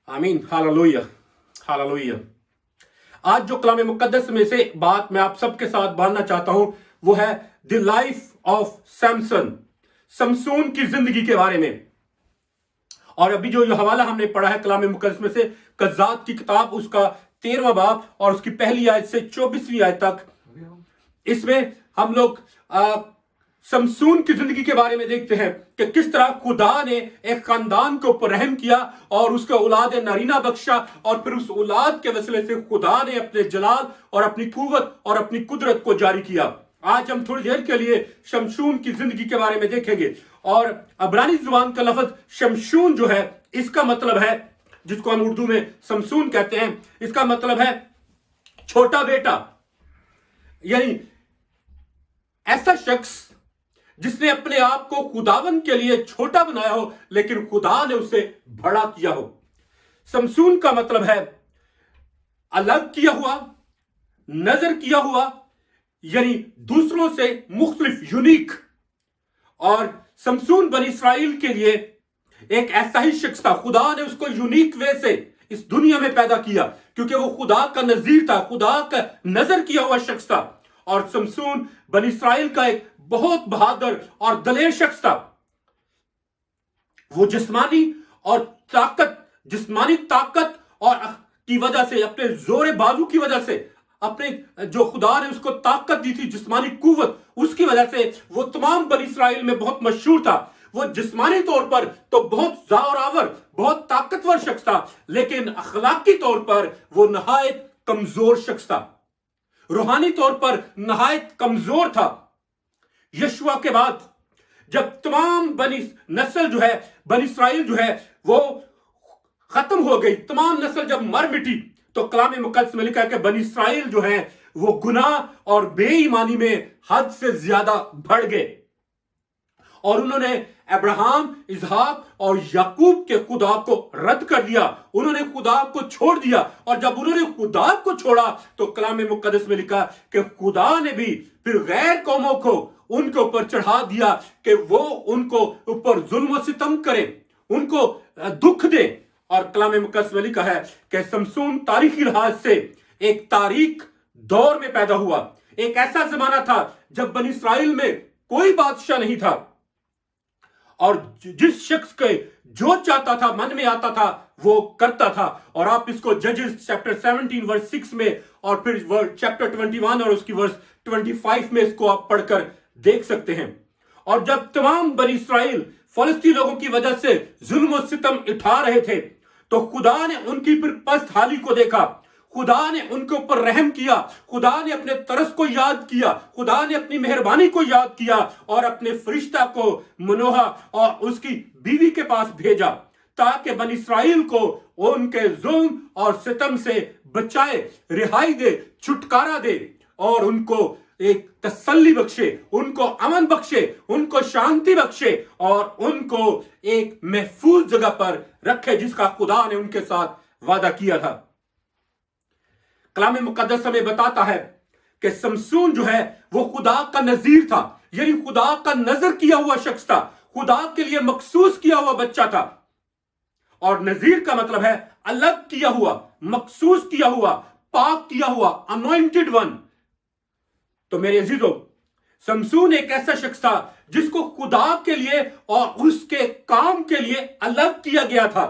आमीन, hallelujah, hallelujah. आज जो कलाम मुकद्दस में से बात मैं आप सबके साथ बांधना चाहता हूं वो है the life of Samson, Samson की जिंदगी के बारे में। और अभी जो हवाला हमने पढ़ा है कलाम मुकद्दस में से कज़ात की किताब उसका 13वां बाब और उसकी पहली आयत से 24वीं आयत तक, इसमें हम लोग समसून की जिंदगी के बारे में देखते हैं कि किस तरह खुदा ने एक खानदान के ऊपर रहम किया और उसको औलाद नारीना बख्शा, और फिर उस औलाद के वसीले से खुदा ने अपने जलाल और अपनी कुव्वत और अपनी कुदरत को जारी किया। आज हम थोड़ी देर के लिए शमशून की जिंदगी के बारे में देखेंगे। और अब्रानी जुबान का लफ्ज शमशून जो है, इसका मतलब है, जिसको हम उर्दू में समसून कहते हैं, इसका मतलब है छोटा बेटा, यानी ऐसा शख्स जिसने अपने आप को खुदावन के लिए छोटा बनाया हो लेकिन खुदा ने उसे बड़ा किया हो। समसून का मतलब है अलग किया हुआ, नजर किया हुआ, यानी दूसरों से मुख्तलिफ, यूनिक। और समसून बनी इस्राएल के लिए एक ऐसा ही शख्स था। खुदा ने उसको यूनिक वे से इस दुनिया में पैदा किया क्योंकि वो खुदा का नजीर था, खुदा का नजर किया हुआ शख्स था। और समसून बनी इस्राएल का एक बहुत बहादुर और दलेर शख्स था। वो जिस्मानी ताकत और की वजह से, अपने जोरे बाजू की वजह से, अपने जो खुदा ने उसको ताकत दी थी, जिस्मानी कुव्वत, उसकी वजह से वो तमाम बनी इस्राएल में बहुत मशहूर था। वो जिस्मानी तौर पर तो बहुत ज़ोरावर, बहुत ताकतवर शख्स था, लेकिन अखलाकी तौर पर वो नहायत कमजोर शख्स था, रूहानी तौर पर नहायत कमजोर था। यशुआ के बाद जब तमाम बनी नस्ल जो है, बनी इस्राएल जो है, वो खत्म हो गई, तमाम नस्ल जब मर मिटी, तो कलाम मुकद्दस में लिखा है कि बनी इस्राएल जो है वो गुनाह और बेईमानी में हद से ज्यादा बढ़ गए और उन्होंने अब्राहम, इसहाक और याकूब के खुदा को रद्द कर दिया। उन्होंने खुदा को छोड़ दिया, और जब उन्होंने खुदा को छोड़ा तो कलाम मुकद्दस में लिखा कि खुदा ने भी फिर गैर कौमों को उनके ऊपर चढ़ा दिया कि वो उनको ऊपर जुल्म और सितम करें, उनको दुख दे। और कलाम मुकद्दस में लिखा है कि समसून तारीखी लिहाज से एक तारीख दौर में पैदा हुआ। एक ऐसा जमाना था जब बनी इस्राएल में कोई बादशाह नहीं था और जिस शख्स के जो चाहता था, मन में आता था, वो करता था। और आप इसको जजेस चैप्टर 17 वर्स 6 में और फिर चैप्टर 21 और उसकी वर्स 25 में इसको आप पढ़कर देख सकते हैं। और जब तमाम बनी इस्राएल फलस्तीन लोगों की वजह से जुल्म और सितम उठा रहे थे, तो खुदा ने उनकी फिर पस्त हाली को देखा, खुदा ने उनके ऊपर रहम किया, खुदा ने अपने तरस को याद किया, खुदा ने अपनी मेहरबानी को याद किया और अपने फरिश्ता को मनोहा और उसकी बीवी के पास भेजा ताकि बनी इस्राएल को उनके जुल्म और सितम से बचाए, रिहाई दे, छुटकारा दे और उनको एक तसल्ली बख्शे, उनको अमन बख्शे, उनको शांति बख्शे और उनको एक महफूज जगह पर रखे जिसका खुदा ने उनके साथ वादा किया था। कलाम मुकद्दस हमें बताता है कि समसून जो है वो खुदा का नजीर था, यानी खुदा का नजर किया हुआ शख्स था, खुदा के लिए मखसूस किया हुआ बच्चा था। और नजीर का मतलब है अलग किया हुआ, मखसूस किया हुआ, पाक किया हुआ, अनॉइंटेड वन। तो मेरे अजीजों, समसून एक ऐसा शख्स था जिसको खुदा के लिए और उसके काम के लिए अलग किया गया था।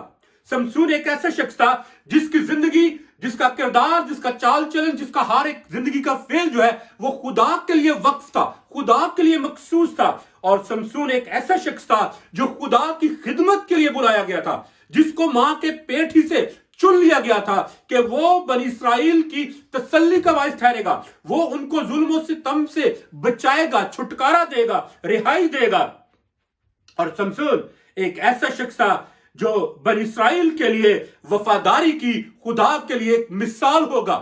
समसून एक ऐसा शख्स था जिसकी जिंदगी, जिसका किरदार, जिसका चाल चलन, जिसका हर एक जिंदगी का फेल जो है वो खुदा के लिए वक्फ था, खुदा के लिए मखसूस था। और समसून एक ऐसा शख्स था जो खुदा की खिदमत के लिए बुलाया गया था, जिसको मां के पेट ही से चुन लिया गया था कि वो बनी इस्राएल की तसल्ली का बाइस ठहरेगा, वो उनको जुल्म और सितम से बचाएगा, छुटकारा देगा, रिहाई देगा। और समसून एक ऐसा शख्स था जो बनी इस्राएल के लिए वफादारी की, खुदा के लिए एक मिसाल होगा,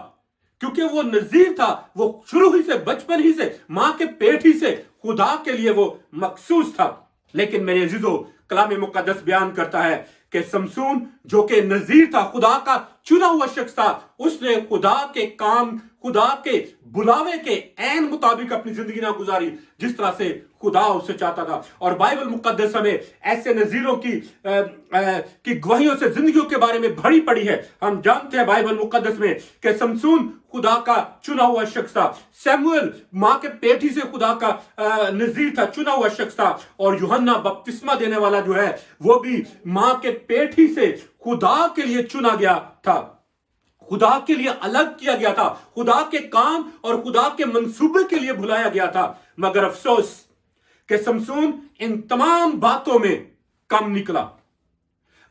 क्योंकि वो नजीर था, वो शुरू ही से, बचपन ही से, मां के पेट ही से खुदा के लिए वो मखसूस था। लेकिन मेरे अजीजों, कलाम मुकद्दस बयान करता है कि समसून जो कि नजीर था, खुदा का चुना हुआ शख्स था, उसने खुदा के काम, खुदा के बुलावे के ऐन मुताबिक अपनी जिंदगी ना गुजारी जिस तरह से खुदा उससे चाहता था। और बाइबल मुकद्दस हमें ऐसे नजीरों की गवाहियों से जिंदगियों के बारे में भरी पड़ी है। हम जानते हैं बाइबल मुकद्दस में कि शमसून खुदा का चुना हुआ शख्स था, सैमुअल मां के पेटी से खुदा का नजीर था, चुना हुआ शख्स था, और यूहन्ना बपतिस्मा देने वाला जो है वो भी मां के पेटी से खुदा के लिए चुना गया था, खुदा के लिए अलग किया गया था, खुदा के काम और खुदा के मंसूबे के लिए बुलाया गया था। मगर अफसोस कि शमसून इन तमाम बातों में कम निकला।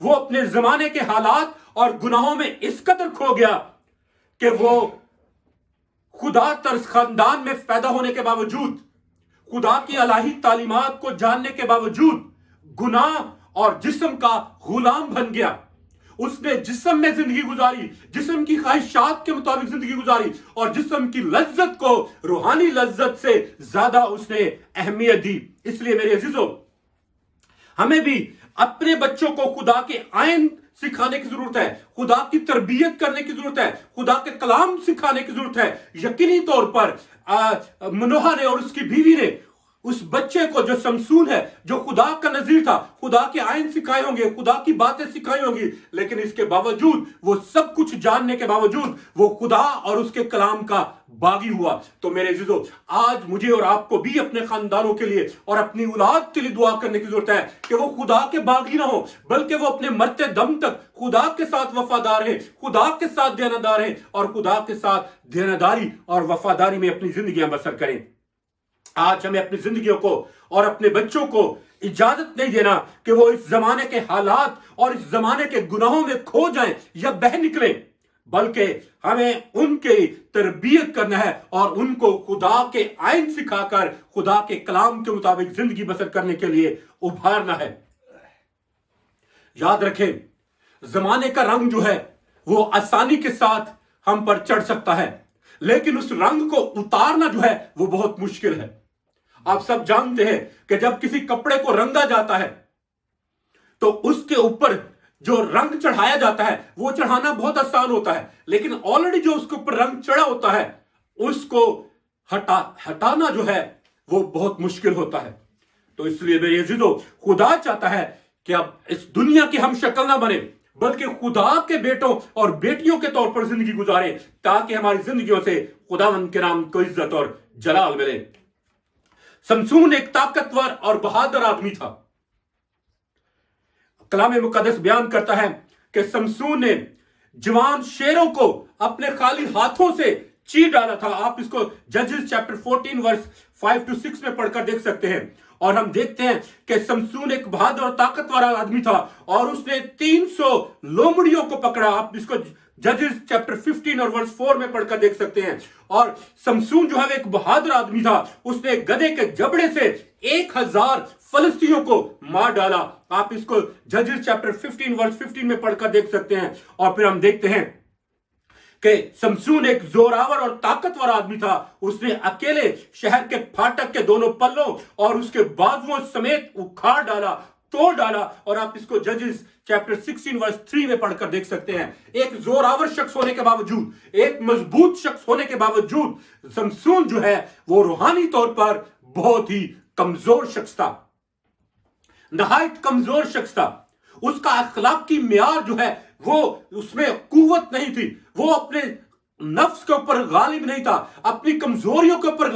वो अपने जमाने के हालात और गुनाहों में इस कदर खो गया कि वो खुदा तर्ज खानदान में पैदा होने के बावजूद, खुदा की इलाही तालीमात को जानने के बावजूद गुनाह और जिस्म का गुलाम बन गया। उसने जिस्म में जिंदगी गुजारी, जिस्म की ख्वाहिशात के मुताबिक जिंदगी गुजारी, और जिस्म की लज्जत को रूहानी लज्जत से ज्यादा उसने अहमियत दी। इसलिए मेरे अजीजों, हमें भी अपने बच्चों को खुदा के आयन सिखाने की जरूरत है, खुदा की तरबियत करने की जरूरत है, खुदा के कलाम सिखाने की जरूरत है। यकीनी तौर पर मनोहा ने और उसकी बीवी ने उस बच्चे को, जो शमसून है, जो खुदा का नजीर था, खुदा के आयन सिखाए होंगे, खुदा की बातें सिखाई होंगी, लेकिन इसके बावजूद, वो सब कुछ जानने के बावजूद, वो खुदा और उसके कलाम का बागी हुआ। तो मेरे अजीजों, आज मुझे और आपको भी अपने खानदानों के लिए और अपनी औलाद के लिए दुआ करने की जरूरत है कि वो खुदा के बागी ना हो, बल्कि वो अपने मरते दम तक खुदा के साथ वफादार है, खुदा के साथ देनदार है, और खुदा के साथ देनदारी और वफादारी में अपनी जिंदगियां बसर करें। आज हमें अपनी जिंदगियों को और अपने बच्चों को इजाजत नहीं देना कि वो इस जमाने के हालात और इस जमाने के गुनाहों में खो जाएं या बह निकलें, बल्कि हमें उनकी तरबियत करना है और उनको खुदा के आयन सिखाकर खुदा के कलाम के मुताबिक जिंदगी बसर करने के लिए उभारना है। याद रखें, जमाने का रंग जो है वो आसानी के साथ हम पर चढ़ सकता है, लेकिन उस रंग को उतारना जो है वो बहुत मुश्किल है। आप सब जानते हैं कि जब किसी कपड़े को रंगा जाता है तो उसके ऊपर जो रंग चढ़ाया जाता है वो चढ़ाना बहुत आसान होता है, लेकिन ऑलरेडी जो उसके ऊपर रंग चढ़ा होता है उसको हटाना जो है वो बहुत मुश्किल होता है। तो इसलिए मेरे अजीजों, खुदा चाहता है कि अब इस दुनिया की हम शक्ल ना बने, बल्कि खुदा के बेटों और बेटियों के तौर पर जिंदगी गुजारें, ताकि हमारी जिंदगियों से खुदावंद के नाम को इज्जत और जलाल मिले। शमसून एक ताकतवर और बहादुर आदमी था। कलाम मुकद्दस बयान करता है कि शमसून ने जवान शेरों को अपने खाली हाथों से चीर डाला था। आप इसको जजेस चैप्टर 14 वर्स 5 to 6 में पढ़कर देख सकते हैं। और हम देखते हैं कि शमसून एक बहादुर और ताकतवर आदमी था और उसने 300 लोमड़ियों को पकड़ा। आप इसको जजेस चैप्टर 15 और वर्स 4 में पढ़कर देख सकते हैं। और शमसून जो है एक बहादुर आदमी था, उसने गधे के जबड़े से 1000 फलस्तीनियों को मार डाला। आप इसको जजेस चैप्टर 15 वर्स 15 में पढ़कर देख सकते हैं। और फिर हम देखते हैं कि शमसून एक जोरावर और ताकतवर आदमी था। उसने अकेले शहर के फाटक के दोनों पल्लों और उसके बाजुओं समेत उखाड़ डाला, तोड़ डाला। और आप इसको जजेस चैप्टर 16 वर्स 3 में पढ़कर देख सकते हैं। एक जोरावर शख्स होने के बावजूद, एक मजबूत शख्स होने के बावजूद शमसून जो है वो रूहानी तौर पर बहुत ही कमजोर शख्स था, नहायत कमजोर शख्स था। उसका अखलाकी मियार जो है वो उसमें कुव्वत नहीं थी। वो अपने नफ्स के ऊपर गालिब नहीं था, अपनी कमजोरियों के ऊपर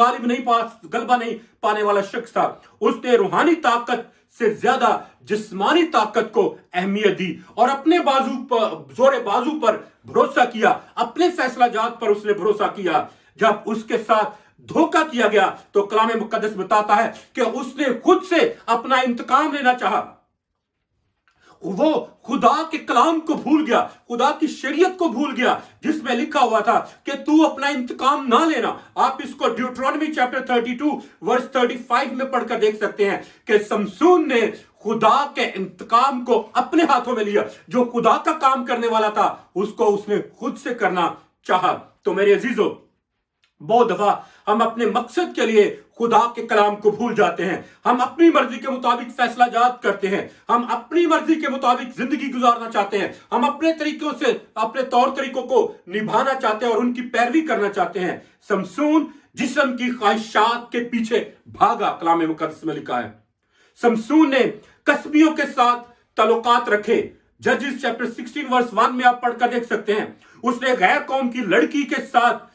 गलबा नहीं पाने वाला शख्स था। उसने रूहानी ताकत से ज्यादा जिस्मानी ताकत को अहमियत दी और अपने जोरे बाजू पर भरोसा किया, अपने फैसला जात पर उसने भरोसा किया। जब उसके साथ धोखा किया गया तो कलाम मुकद्दस बताता है कि उसने खुद से अपना इंतकाम लेना चाहा। वो खुदा के कलाम को भूल गया, खुदा की शरीयत को भूल गया, जिसमें लिखा हुआ था कि तू अपना इंतकाम ना लेना। आप इसको ड्यूटरोनॉमी चैप्टर 32 वर्स 35 में पढ़कर देख सकते हैं कि शमसून ने खुदा के इंतकाम को अपने हाथों में लिया। जो खुदा का काम करने वाला था उसको उसने खुद से करना चाहा। तो मेरे अजीजों, बहुत दफा हम अपने मकसद के लिए खुदा के कलाम को भूल जाते हैं। हम अपनी मर्जी के मुताबिक फैसला जात करते हैं, हम अपनी मर्जी के मुताबिक जिंदगी गुजारना चाहते हैं, हम अपने तरीकों से अपने तौर तरीकों को निभाना चाहते हैं और उनकी पैरवी करना चाहते हैं। शमसून जिस्म की ख्वाहिशात के पीछे भागा, कलाम मुकद्दस में लिखा है। शमसून ने कसबियों के साथ तल्लुकात रखे। जजेस चैप्टर 16 वर्स 1 में आप पढ़कर देख सकते हैं। उसने गैर कौम की लड़की के साथ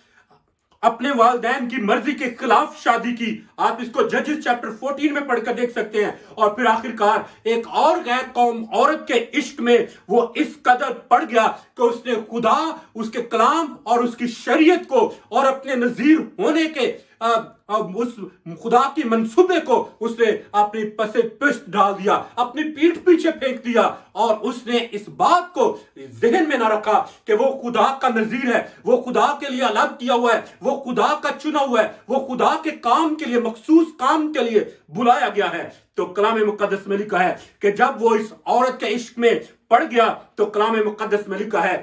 अपने वालिदैन की मर्जी के खिलाफ शादी की। आप इसको जजेस चैप्टर 14 में पढ़कर देख सकते हैं। और फिर आखिरकार एक और गैर कौम औरत के इश्क में वो इस कदर पड़ गया कि उसने खुदा, उसके कलाम और उसकी शरीयत को और अपने नजीर होने के उस खुदा की मंसूबे को उसने अपनी पसे पिष्ट डाल दिया, अपनी पीठ पीछे फेंक दिया। और उसने इस बात को जहन में ना रखा कि वो खुदा का नजीर है, वो खुदा के लिए अलग किया हुआ है, वो खुदा का चुना हुआ है, वो खुदा के काम के लिए, मखसूस काम के लिए बुलाया गया है। तो कलाम मुकद्दस में लिखा है कि जब वो इस औरत के इश्क में पड़ गया तो कलाम मुकद्दस में लिखा है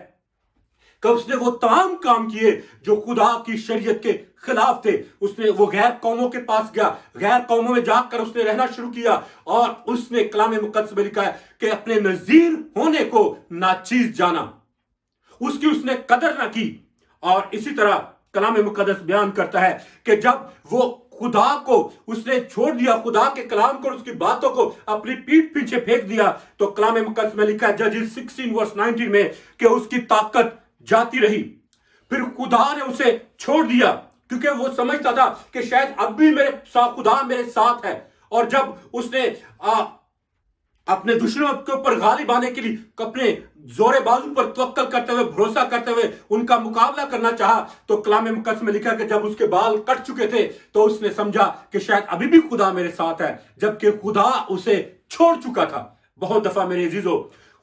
कि उसने वो तमाम काम किए जो खुदा की शरीयत के खिलाफ थे। उसने वो गैर कौमों के पास गया, गैर कौमों में जाकर उसने रहना शुरू किया और उसने कलाम मुकद्दस में लिखा है कि अपने नजीर होने को नाचीज जाना, उसकी उसने कदर ना की। और इसी तरह कलाम मुकद्दस बयान करता है कि जब वो खुदा को उसने छोड़ दिया, खुदा के कलाम को, उसकी बातों को अपनी पीठ पीछे फेंक दिया, तो कलाम मुकद्दस में लिखा है जजेस 16 वर्स 19 में कि उसकी ताकत जाती रही। फिर खुदा ने उसे छोड़ दिया क्योंकि वो समझता था कि शायद अब भी मेरे साथ खुदा मेरे साथ है। और जब उसने अपने दुश्मनों के ऊपर गालिब आने के लिए अपने जोरे बाजू पर तवक्कल करते हुए, भरोसा करते हुए उनका मुकाबला करना चाहा, तो कलाम मुकद्दस में लिखा कि जब उसके बाल कट चुके थे तो उसने समझा कि शायद अभी भी खुदा मेरे साथ है, जबकि खुदा उसे छोड़ चुका था। बहुत दफा मेरे अजीजों,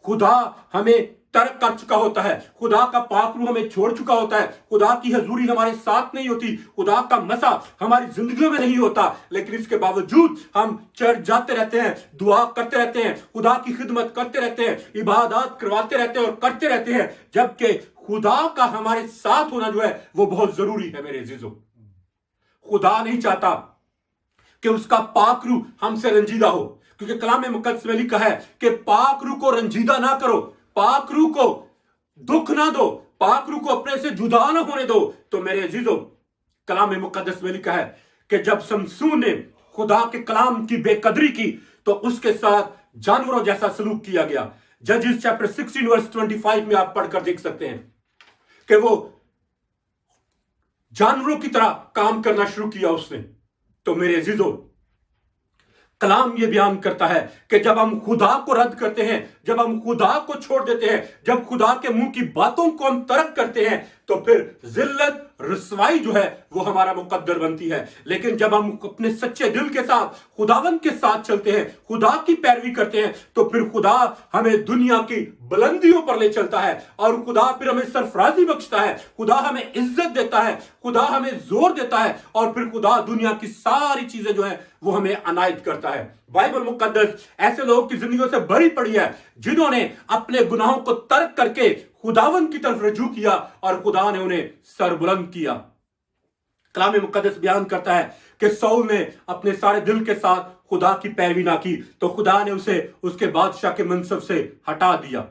खुदा हमें तर्क कर चुका होता है, खुदा का पाक रूह हमें छोड़ चुका होता है, खुदा की हजूरी हमारे साथ नहीं होती, खुदा का मसा हमारी जिंदगियों में नहीं होता, लेकिन इसके बावजूद हम चर्च जाते रहते हैं, दुआ करते रहते हैं, खुदा की खिदमत करते रहते हैं, इबादत करवाते रहते हैं और करते रहते हैं, जबकि खुदा का हमारे साथ होना जो है वो बहुत जरूरी है। मेरे अजीजों, खुदा नहीं चाहता कि उसका पाक रूह हमसे रंजीदा हो, क्योंकि कलाम मुकद्दस में लिखा है कि पाक रूह को रंजीदा ना करो, पाक रूह को दुख ना दो, पाक रूह को अपने से जुदा ना होने दो। तो मेरे अजीजों, कलाम मुकद्दस में लिखा है कि जब शमसून ने खुदा के कलाम की बेकदरी की तो उसके साथ जानवरों जैसा सलूक किया गया। जजेस चैप्टर 16 वर्स 25 में आप पढ़कर देख सकते हैं कि वो जानवरों की तरह काम करना शुरू किया उसने। तो मेरे अजीजों, कलाम ये बयान करता है कि जब हम खुदा को रद्द करते हैं, जब हम खुदा को छोड़ देते हैं, जब खुदा के मुंह की बातों को हम तर्क करते हैं, तो फिर जिल्लत, रसवाई जो है वो हमारा मुकद्दर बनती है। लेकिन जब हम अपने सच्चे दिल के साथ खुदावंद के साथ चलते हैं, खुदा की पैरवी करते हैं, तो फिर खुदा हमें दुनिया की बुलंदियों पर ले चलता है और खुदा फिर हमें सरफराजी बख्शता है, खुदा हमें इज्जत देता है, खुदा हमें जोर देता है और फिर खुदा दुनिया की सारी चीजें जो है वो हमें अनायत करता है। बाइबल मुकद्दस ऐसे लोगों की जिंदगियों से भरी पड़ी है जिन्होंने अपने गुनाहों को तर्क करके खुदावंद की तरफ रजू किया और खुदा ने उन्हें सरबुलंद किया। कलाम मुकद्दस बयान करता है कि सौल ने अपने सारे दिल के साथ खुदा की पैरवी ना की तो खुदा ने उसे उसके बादशाह के मनसब से हटा दिया।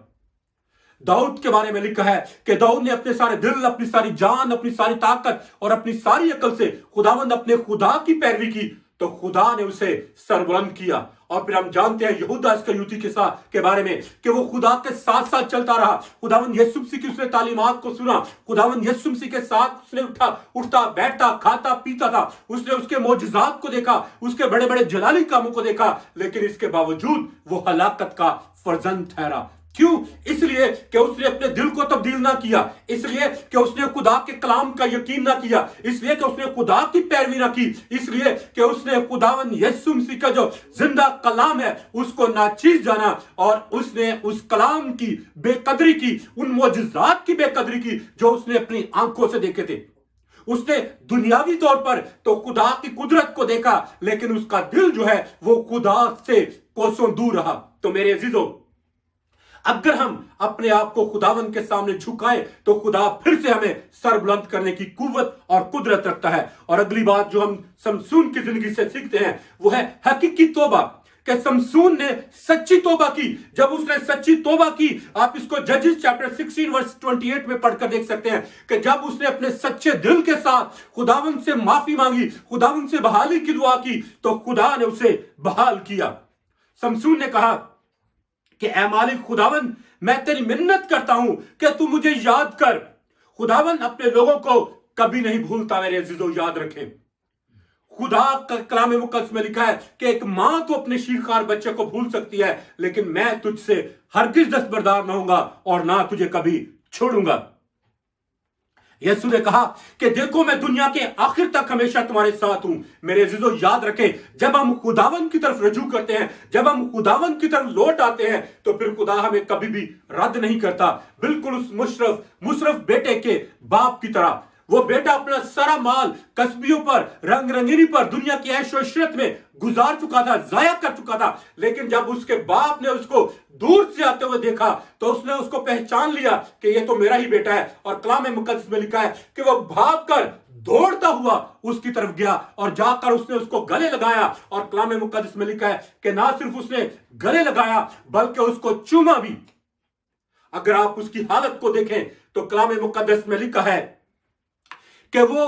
दाऊद के बारे में लिखा है कि दाऊद ने अपने सारे दिल, अपनी सारी जान, अपनी सारी ताकत और अपनी सारी अकल से खुदावंद अपने खुदा की पैरवी की तो खुदा ने उसे सरबुलंद किया। और फिर हम जानते हैं यहूदा इस्करियोती के बारे में कि वो खुदा के साथ साथ चलता रहा। खुदावंद यीशु मसीह की उसने तालीमात को सुना, खुदावंद यीशु मसीह के साथ उसने उठता बैठता, खाता पीता था, उसने उसके मोजज़ात को देखा, उसके बड़े बड़े जलाली कामों को देखा, लेकिन इसके बावजूद वो हलाकत का फर्जंद ठहरा। क्यों? इसलिए कि उसने अपने दिल को तब्दील ना किया, इसलिए कि उसने खुदा के कलाम का यकीन ना किया, इसलिए कि उसने खुदा की पैरवी ना की, इसलिए कि उसने खुदावंद यीशु मसीह का जो जिंदा कलाम है उसको नाचीज जाना और उसने उस कलाम की बेकदरी की, उन मोजज़ात की बेकदरी की जो उसने अपनी आंखों से देखे थे। उसने दुनियावी तौर पर तो खुदा की कुदरत को देखा, लेकिन उसका दिल जो है वो खुदा से कोसों दूर रहा। तो मेरे अजीजों, अगर हम अपने आप को खुदावन के सामने झुकाएं तो खुदा फिर से हमें सर बुलंद करने की कुव्वत और कुदरत रखता है। और अगली बात जो हम समसून की जिंदगी से सीखते हैं वो है हकीकी तौबा। कि समसून ने सच्ची तौबा की। जब उसने सच्ची तौबा की, आप इसको जजेस चैप्टर 16 वर्स 28 में पढ़कर देख सकते हैं कि जब उसने अपने सच्चे दिल के साथ खुदावन से माफी मांगी, खुदावन से बहाली की दुआ की, तो खुदा ने उसे बहाल किया। समसून ने कहा कि ऐ मालिक खुदावन, मैं तेरी मिन्नत करता हूं कि तू मुझे याद कर। खुदावन अपने लोगों को कभी नहीं भूलता। मेरे अजीजों, याद रखें, खुदा का कलाम मुकद्दस में लिखा है कि एक मां तो अपने शीरखार बच्चे को भूल सकती है, लेकिन मैं तुझसे हरगिज दस्तबरदार न होऊंगा और ना तुझे कभी छोड़ूंगा। यीशु ने कहा कि देखो, मैं दुनिया के आखिर तक हमेशा तुम्हारे साथ हूं। मेरे अजीजों, याद रखें, जब हम खुदावन की तरफ रजू करते हैं, जब हम खुदावन की तरफ लौट आते हैं, तो फिर खुदा हमें कभी भी रद्द नहीं करता। बिल्कुल उस मुशरफ बेटे के बाप की तरह। वो बेटा अपना सारा माल कस्बियों पर, रंग रंगीनी पर, दुनिया की ऐशो इशरत में गुजार चुका था, जाया कर चुका था। लेकिन जब उसके बाप ने उसको दूर से आते हुए देखा तो उसने उसको पहचान लिया कि ये तो मेरा ही बेटा है। और कलाम मुकद्दस में लिखा है कि वो भागकर दौड़ता हुआ उसकी तरफ गया और जाकर उसने उसको गले लगाया। और कलाम मुकद्दस में लिखा है कि ना सिर्फ उसने गले लगाया बल्कि उसको चूमा भी। अगर आप उसकी हालत को देखें तो कलाम मुकद्दस में लिखा है कि वो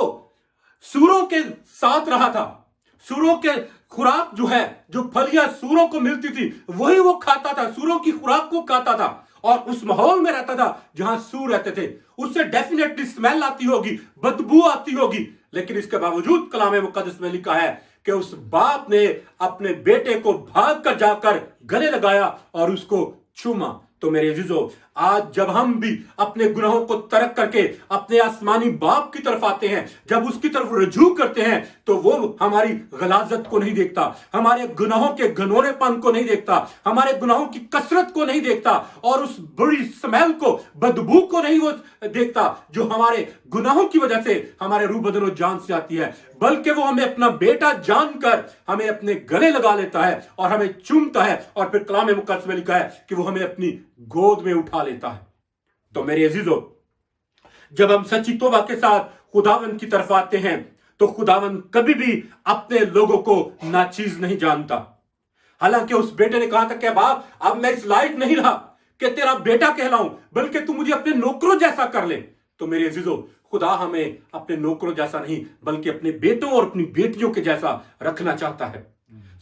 सूरों के साथ रहा था। सूरों के खुराक जो है, जो फलियां सूरों को मिलती थी, वही वो खाता था, सूरों की खुराक को खाता था और उस माहौल में रहता था जहां सूर रहते थे। उससे डेफिनेटली स्मेल आती होगी, बदबू आती होगी, लेकिन इसके बावजूद कलाम मुकद्दस में लिखा है कि उस बाप ने अपने बेटे को भाग कर जाकर गले लगाया और उसको चूमा। तो मेरे अजीजों, आज जब हम भी अपने गुनाहों को तर्क करके अपने आसमानी बाप की तरफ आते हैं, जब उसकी तरफ रजू करते हैं, तो वो हमारी गलाजत को नहीं देखता, हमारे गुनाहों के घनौनेपन को नहीं देखता, हमारे गुनाहों की कसरत को नहीं देखता और उस बुरी स्मेल को, बदबू को नहीं वो देखता जो हमारे गुनाहों की वजह से हमारे रूह बदन और जान से आती है, बल्कि वो हमें अपना बेटा जानकर हमें अपने गले लगा लेता है और हमें चूमता है। और फिर कलाम मुकद्दस में लिखा है कि वो हमें अपनी गोद में उठा लेता है। तो मेरे अजीजों, जब हम सच्ची तौबा के साथ खुदावन की तरफ आते हैं तो खुदावन कभी भी अपने लोगों को नाचीज नहीं जानता। हालांकि उस बेटे ने कहा था कि बाप, अब मैं इस लायक नहीं रहा कि तेरा बेटा कहलाऊं, बल्कि तू मुझे अपने नौकरों जैसा कर ले। तो मेरे अजीजों, खुदा हमें अपने नौकरों जैसा नहीं बल्कि अपने बेटों और अपनी बेटियों के जैसा रखना चाहता है।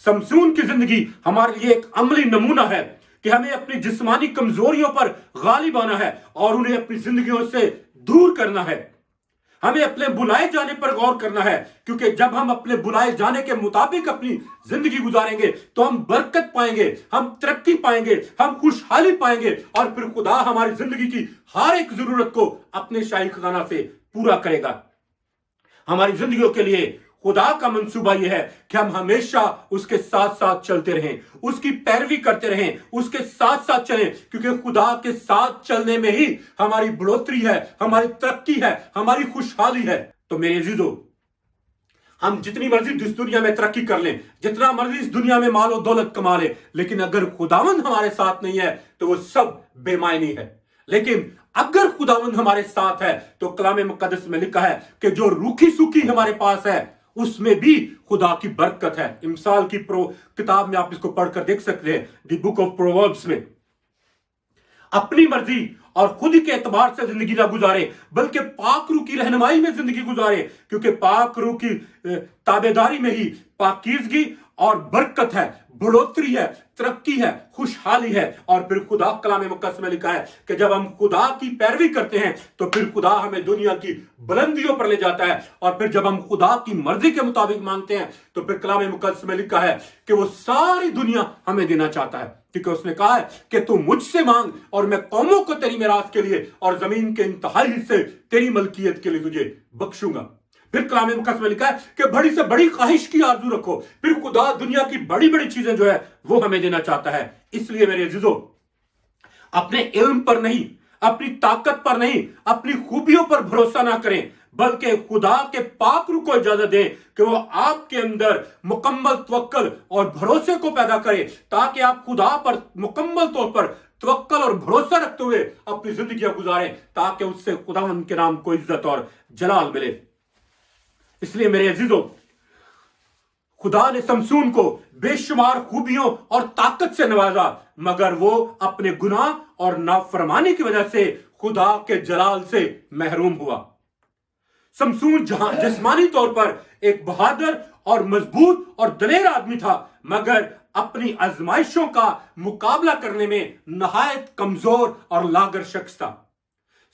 समसून की जिंदगी हमारे लिए एक अमली नमूना है कि हमें अपनी जिस्मानी कमजोरियों पर गालिब आना है और उन्हें अपनी जिंदगियों से दूर करना है। हमें अपने बुलाए जाने पर गौर करना है, क्योंकि जब हम अपने बुलाए जाने के मुताबिक अपनी जिंदगी गुजारेंगे तो हम बरकत पाएंगे, हम तरक्की पाएंगे, हम खुशहाली पाएंगे और फिर खुदा हमारी जिंदगी की हर एक जरूरत को अपने शाही खजाना से पूरा करेगा। हमारी जिंदगियों के लिए खुदा का मंसूबा यह है कि हम हमेशा उसके साथ साथ चलते रहें, उसकी पैरवी करते रहें, उसके साथ साथ चलें, क्योंकि खुदा के साथ चलने में ही हमारी बढ़ोतरी है, हमारी तरक्की है, हमारी खुशहाली है। तो मेरे अजीजों, हम जितनी मर्जी इस दुनिया में तरक्की कर लें, जितना मर्जी इस दुनिया में माल और दौलत कमा लें, लेकिन अगर खुदावंद हमारे साथ नहीं है तो वो सब बेमायनी है। लेकिन अगर खुदावंद हमारे साथ है तो कलाम मुकद्दस में लिखा है कि जो रूखी सूखी हमारे पास है उसमें भी खुदा की बरकत है। इमसाल की किताब में आप इसको पढ़कर देख सकते हैं, द बुक ऑफ प्रोवर्ब्स में। अपनी मर्जी और खुद के एतबार से जिंदगी ना गुजारे, बल्कि पाक रूह की रहनुमाई में जिंदगी गुजारे, क्योंकि पाक रूह की ताबेदारी में ही पाकीज़गी और बरकत है, बढ़ोतरी है, तरक्की है, खुशहाली है। और फिर खुदा कलाम मुकद्दस में लिखा है कि जब हम खुदा की पैरवी करते हैं तो फिर खुदा हमें दुनिया की बुलंदियों पर ले जाता है। और फिर जब हम खुदा की मर्जी के मुताबिक मांगते हैं तो फिर कलाम मुकद्दस में लिखा है कि वो सारी दुनिया हमें देना चाहता है, क्योंकि उसने कहा है कि तू मुझसे मांग और मैं कौमों को तेरी मिरास के लिए और जमीन के इंतहाई हिस्से तेरी मलकियत के लिए तुझे बख्शूंगा। फिर कलाम मुकद्दस में लिखा है कि बड़ी से बड़ी ख्वाहिश की आरजू रखो। फिर खुदा दुनिया की बड़ी बड़ी चीजें जो है वो हमें देना चाहता है। इसलिए मेरे अजीजों, अपने इल्म पर नहीं, अपनी ताकत पर नहीं, अपनी खूबियों पर भरोसा ना करें, बल्कि खुदा के पाक रूह को इजाजत दें कि वो आपके अंदर मुकम्मल तवक्कुल और भरोसे को पैदा करे, ताकि आप खुदा पर मुकम्मल तौर पर तवक्कल और भरोसा रखते हुए अपनी जिंदगियां गुजारें, ताकि उससे खुदावंद के नाम को इज्जत और जलाल मिले। इसलिए मेरे अजीजों, खुदा ने शमसून को बेशुमार खूबियों और ताकत से नवाजा, मगर वो अपने गुनाह और नाफरमानी की वजह से खुदा के जलाल से महरूम हुआ। शमसून जहां जिस्मानी तौर पर एक बहादुर और मजबूत और दलेर आदमी था, मगर अपनी आजमाइशों का मुकाबला करने में नहायत कमजोर और लागर शख्स था।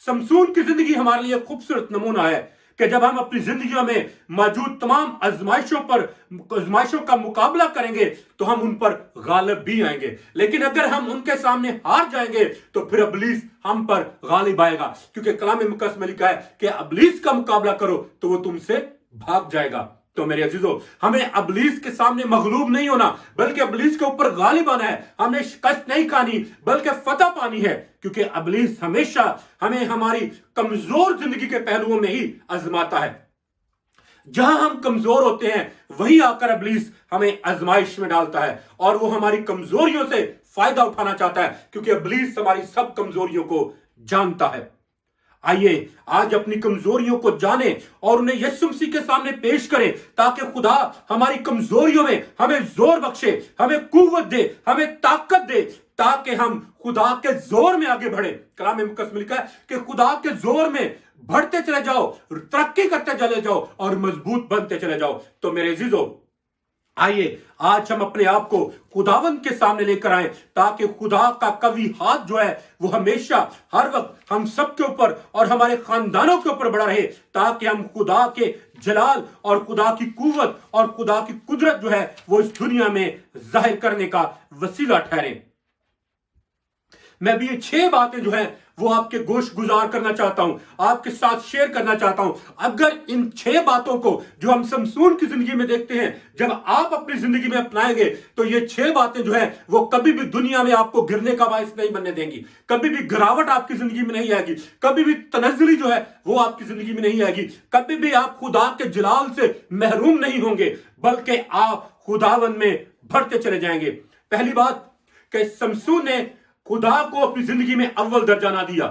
शमसून की जिंदगी हमारे लिए खूबसूरत नमूना है कि जब हम अपनी जिंदगियों में मौजूद तमाम आजमाइशों का मुकाबला करेंगे तो हम उन पर गालिब भी आएंगे, लेकिन अगर हम उनके सामने हार जाएंगे तो फिर इब्लीस हम पर गालिब आएगा, क्योंकि कलाम मुकद्दस में लिखा है कि इब्लीस का मुकाबला करो तो वो तुमसे भाग जाएगा। तो मेरे अजीजों, हमें इब्लीस के सामने मगलूब नहीं होना, बल्कि इब्लीस के ऊपर गालिब आना है। हमने शिकस्त नहीं खानी, बल्कि फतह पानी है, क्योंकि इब्लीस हमेशा हमें हमारी कमजोर जिंदगी के पहलुओं में ही आजमाता है। जहां हम कमजोर होते हैं वही आकर इब्लीस हमें आजमाइश में डालता है, और वो हमारी कमजोरियों से फायदा उठाना चाहता है, क्योंकि इब्लीस हमारी सब कमजोरियों को जानता है। आइए आज अपनी कमजोरियों को जाने और उन्हें यीशु मसीह के सामने पेश करें, ताकि खुदा हमारी कमजोरियों में हमें जोर बख्शे, हमें कुव्वत दे, हमें ताकत दे, ताकि हम खुदा के जोर में आगे बढ़े। कलाम मुकद्दस में लिखा है कि खुदा के जोर में बढ़ते चले जाओ, तरक्की करते चले जाओ और मजबूत बनते चले जाओ। तो मेरे अजीजों, आइए आज हम अपने आप को खुदावंद के सामने लेकर आए, ताकि खुदा का कवी हाथ जो है वो हमेशा हर वक्त हम सब के ऊपर और हमारे खानदानों के ऊपर बड़ा रहे, ताकि हम खुदा के जलाल और खुदा की कुव्वत और खुदा की कुदरत जो है वो इस दुनिया में जाहिर करने का वसीला ठहरे। मैं भी ये 6 बातें जो है वो आपके गोश गुजार करना चाहता हूं, आपके साथ शेयर करना चाहता हूं। अगर इन 6 बातों को जो हम शमसून की जिंदगी में देखते हैं, जब आप अपनी जिंदगी में अपनाएंगे तो ये 6 बातें जो है वो कभी भी दुनिया में आपको गिरने का बायस नहीं बनने देंगी, कभी भी गिरावट आपकी जिंदगी में नहीं आएगी, कभी भी तनज़्ज़ुली जो है वो आपकी जिंदगी में नहीं आएगी, कभी भी आप खुदा के जलाल से महरूम नहीं होंगे, बल्कि आप खुदावन में बढ़ते चले जाएंगे। पहली बात कि शमसून ने खुदा को अपनी जिंदगी में अव्वल दर्जा ना दिया।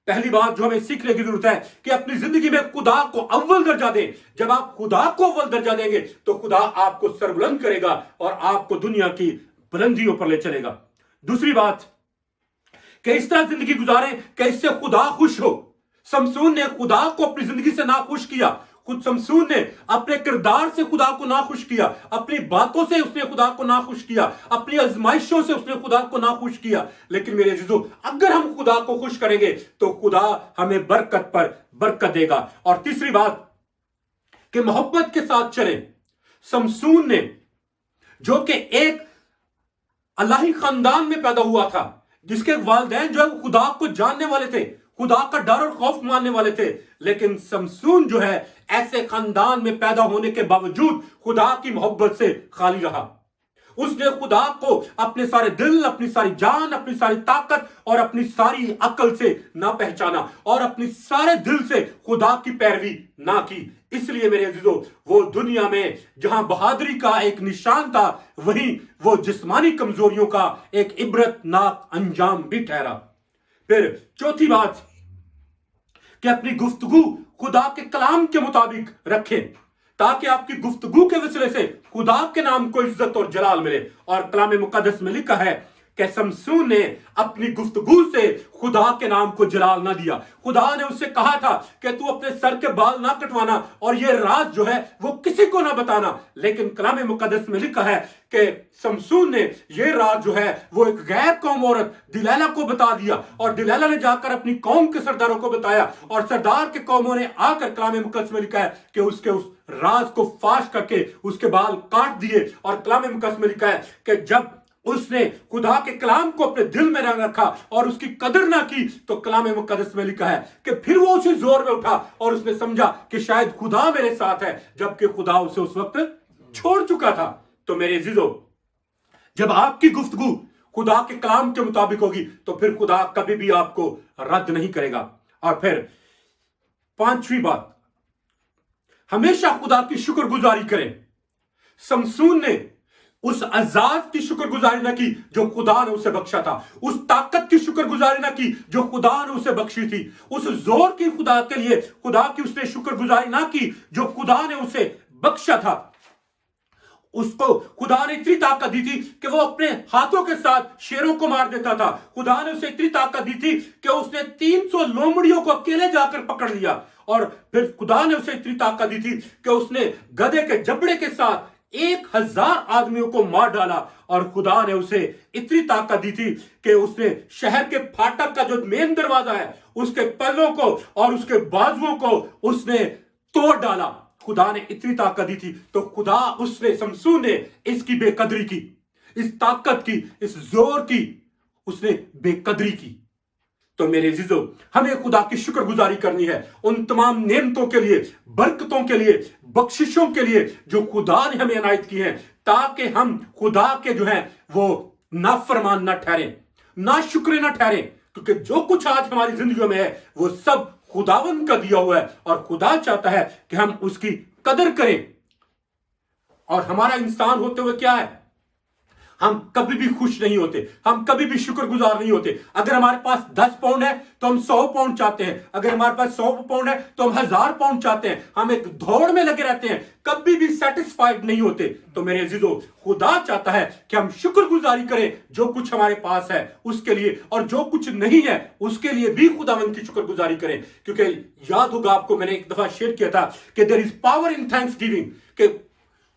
पहली बात जो हमें सीखने की जरूरत है कि अपनी जिंदगी में खुदा को अव्वल दर्जा दें। जब आप खुदा को अव्वल दर्जा देंगे तो खुदा आपको सरबुलंद करेगा और आपको दुनिया की बुलंदियों पर ले चलेगा। दूसरी बात कि इस तरह जिंदगी गुजारें कि इससे खुदा खुश हो। शमसून ने खुदा को अपनी जिंदगी से नाखुश किया। खुद शमसून ने अपने किरदार से खुदा को नाखुश किया, अपनी बातों से उसने खुदा को नाखुश किया, अपनी आजमाइशों से उसने खुदा को नाखुश किया। लेकिन मेरे अजीजों, अगर हम खुदा को खुश करेंगे तो खुदा हमें बरकत पर बरकत देगा। और तीसरी बात कि मोहब्बत के साथ चलें। शमसून ने, जो कि एक अल्लाही खानदान में पैदा हुआ था, जिसके वालिदैन जो है वो खुदा को जानने वाले थे, खुदा का डर और खौफ मानने वाले थे, लेकिन शमसून जो है ऐसे खानदान में पैदा होने के बावजूद खुदा की मोहब्बत से खाली रहा। उसने खुदा को अपने सारे दिल, अपनी सारी जान, अपनी सारी ताकत और अपनी सारी अकल से ना पहचाना और अपनी सारे दिल से खुदा की पैरवी ना की। इसलिए मेरे अजीजों, वो दुनिया में जहां बहादुरी का एक निशान था, वहीं वो जिस्मानी कमजोरियों का एक इबरतनाक अंजाम भी ठहरा। फिर चौथी बात कि अपनी गुफ्तगू खुदा के कलाम के मुताबिक रखें, ताकि आपकी गुफ्तगू के वसीले से खुदा के नाम को इज्जत और जलाल मिले। और कलाम मुकद्दस में लिखा है कि शमसून ने अपनी गुफ्तगू से खुदा के नाम को जलाल ना दिया। खुदा ने उससे कहा था कि तू अपने सर के बाल ना कटवाना और ये राज जो है वो किसी को ना बताना, लेकिन कलाम मुकद्दस में लिखा है कि शमसून ने ये राज जो है वो एक गैर कौम औरत दिलैला को बता दिया, और दिलैला ने जाकर अपनी कौम के सरदारों को बताया, और सरदार के कौमों ने आकर कलाम मुकद्दस में लिखा है कि उसके उस राज को फाश करके उसके बाल काट दिए। और कलाम मुकद्दस में लिखा है कि जब उसने खुदा के कलाम को अपने दिल में रखा और उसकी कदर ना की, तो कलाम मुकद्दस में लिखा है कि फिर वो उसी जोर में उठा और उसने समझा कि शायद खुदा मेरे साथ है, जबकि खुदा उसे उस वक्त छोड़ चुका था। तो मेरे अजीजों, जब आपकी गुफ्तगू खुदा के कलाम के मुताबिक होगी तो फिर खुदा कभी भी आपको रद्द नहीं करेगा। और फिर पांचवी बात, हमेशा खुदा की शुक्रगुजारी करें। शमसून ने उस अजाद की शुक्रगुजारी ना की जो खुदा ने उसे बख्शा था, उस ताकत की शुक्रगुजारी ना की जो खुदा ने उसे बख्शी थी, उस जोर की खुदा के लिए खुदा की उसने शुक्रगुजारी ना की जो खुदा ने उसे बख्शा था। उसको खुदा ने इतनी ताकत दी थी कि वो अपने हाथों के साथ शेरों को मार देता था। खुदा ने उसे इतनी ताकत दी थी कि उसने 300 लोमड़ियों को अकेले जाकर पकड़ लिया। और फिर खुदा ने उसे इतनी ताकत दी थी कि उसने गधे के जबड़े के साथ 1000 आदमियों को मार डाला। और खुदा ने उसे इतनी ताकत दी थी कि उसने शहर के फाटक का जो मेन दरवाजा है उसके पल्लों को और उसके बाजुओं को उसने तोड़ डाला। खुदा ने इतनी ताकत दी थी, तो खुदा उसने शमसून ने इसकी बेकदरी की, इस ताकत की, इस जोर की उसने बेकदरी की। तो मेरे अजीजों, हमें खुदा की शुक्रगुजारी करनी है उन तमाम नेमतों के लिए, बरकतों के लिए, बख्शिशों के लिए जो खुदा ने हमें इनायत की हैं, ताकि हम खुदा के जो हैं वो नाफरमान ना ठहरें, ना शुक्र ना ठहरें। क्योंकि जो कुछ आज हमारी जिंदगी में है वो सब खुदावन का दिया हुआ है और खुदा चाहता है कि हम उसकी कदर करें। और हमारा इंसान होते हुए क्या है, हम कभी भी खुश नहीं होते, हम कभी भी शुक्रगुजार नहीं होते। अगर हमारे पास 10 पाउंड है तो हम 100 पाउंड चाहते हैं, अगर हमारे पास 100 पाउंड है तो हम 1000 पाउंड चाहते हैं। हम एक दौड़ में लगे रहते हैं, कभी भी सेटिस्फाइड नहीं होते। तो मेरे अजीजों, खुदा चाहता है कि हम शुक्रगुजारी करें जो कुछ हमारे पास है उसके लिए, और जो कुछ नहीं है उसके लिए भी खुदावंद की शुक्रगुजारी करें। क्योंकि याद होगा आपको, मैंने एक दफा शेयर किया था कि there is power in thanksgiving, कि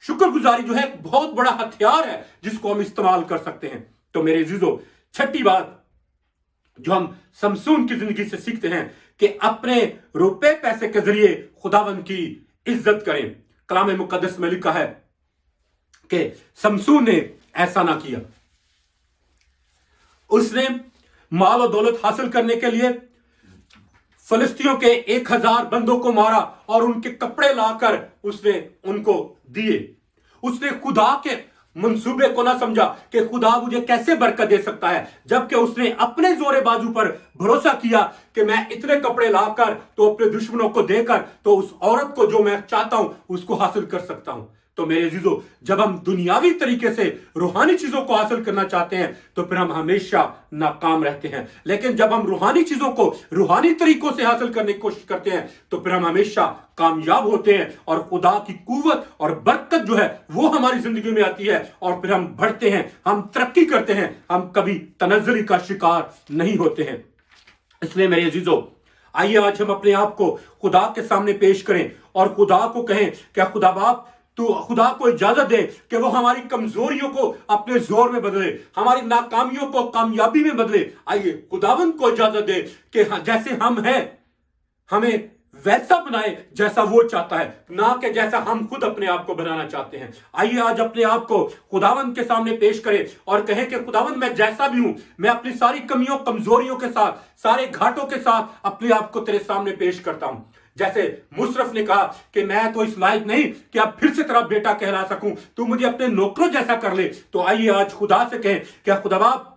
शुक्रगुजारी जो है एक बहुत बड़ा हथियार है जिसको हम इस्तेमाल कर सकते हैं। तो मेरे अजीजों, छठी बात जो हम शमसून की जिंदगी से सीखते हैं कि अपने रुपए पैसे के जरिए खुदावंद की इज्जत करें। कलाम मुकद्दस में लिखा है कि शमसून ने ऐसा ना किया। उसने माल और दौलत हासिल करने के लिए फलस्तियों के 1000 बंदों को मारा और उनके कपड़े लाकर उसने उनको दिए। उसने खुदा के मंसूबे को ना समझा कि खुदा मुझे कैसे बरकत दे सकता है, जबकि उसने अपने जोरे बाजू पर भरोसा किया कि मैं इतने कपड़े लाकर तो अपने दुश्मनों को देकर तो उस औरत को जो मैं चाहता हूं उसको हासिल कर सकता हूं। तो मेरे अजीजों, जब हम दुनियावी तरीके से रूहानी चीजों को हासिल करना चाहते हैं तो फिर हम हमेशा नाकाम रहते हैं। लेकिन जब हम रूहानी चीजों को रूहानी तरीकों से हासिल करने की कोशिश करते हैं तो फिर हम हमेशा कामयाब होते हैं और खुदा की कुव्वत और बरकत जो है वो हमारी जिंदगी में आती है और फिर हम बढ़ते हैं, हम तरक्की करते हैं, हम कभी तनज़्ज़ुली का शिकार नहीं होते हैं। इसलिए मेरे अजीजों, आइए आज हम अपने आप को खुदा के सामने पेश करें और खुदा को कहें, क्या खुदा बाप तो खुदा को इजाजत दे कि वो हमारी कमजोरियों को अपने जोर में बदले, हमारी नाकामियों को कामयाबी में बदले। आइए खुदावंद को इजाजत दे कि जैसे हम हैं हमें वैसा बनाए जैसा वो चाहता है, ना कि जैसा हम खुद अपने आप को बनाना चाहते हैं। आइए आज अपने आप को खुदावंद के सामने पेश करें और कहें कि खुदावंद, मैं जैसा भी हूं, मैं अपनी सारी कमियों कमजोरियों के साथ, सारे घाटों के साथ अपने आप को तेरे सामने पेश करता हूं। जैसे मुशरफ ने कहा कि मैं तो इस लायक नहीं कि अब फिर से तेरा बेटा कहला सकूं, तू मुझे अपने नौकरों जैसा कर ले। तो आइए आज खुदा से कहें, क्या खुदा बाप,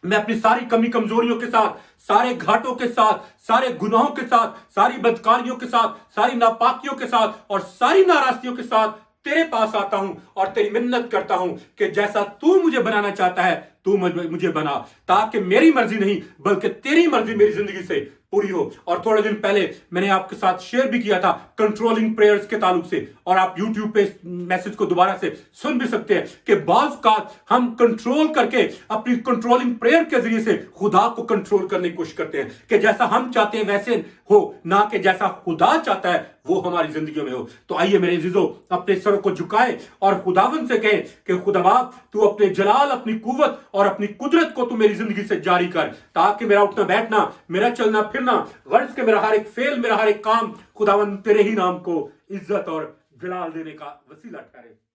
मैं अपनी सारी कमी कमजोरियों के साथ, सारे घाटों के साथ, सारे गुनाहों के साथ, सारी बदकारियों के साथ, सारी नापाकियों के साथ और सारी नाराजगियों के साथ तेरे पास आता हूं और तेरी मिन्नत करता हूं कि जैसा तू मुझे बनाना चाहता है तू मुझे बना, ताकि मेरी मर्जी नहीं बल्कि तेरी मर्जी मेरी जिंदगी से पूरी हो। और थोड़े दिन पहले मैंने आपके साथ शेयर भी किया था कंट्रोलिंग प्रेयर्स के ताल्लुक से, और आप YouTube पे मैसेज को दोबारा से सुन भी सकते हैं कि बाज़ का हम कंट्रोल करके अपनी कंट्रोलिंग प्रेयर के जरिए से खुदा को कंट्रोल करने की कोशिश करते हैं कि जैसा हम चाहते हैं वैसे हो, ना कि जैसा खुदा चाहता है वो हमारी जिंदगी में हो। तो आइए मेरे अजीजों, अपने सरों को झुकाए और खुदावंद से कहें कि खुदा बाप, तू अपने जलाल, अपनी कुव्वत और अपनी कुदरत को तू मेरी जिंदगी से जारी कर, ताकि मेरा उठना बैठना, मेरा चलना फिरना, गर्ज के मेरा हर एक फेल, मेरा हर एक काम खुदावंद तेरे ही नाम को इज्जत और जलाल देने का वसीला ठहरे।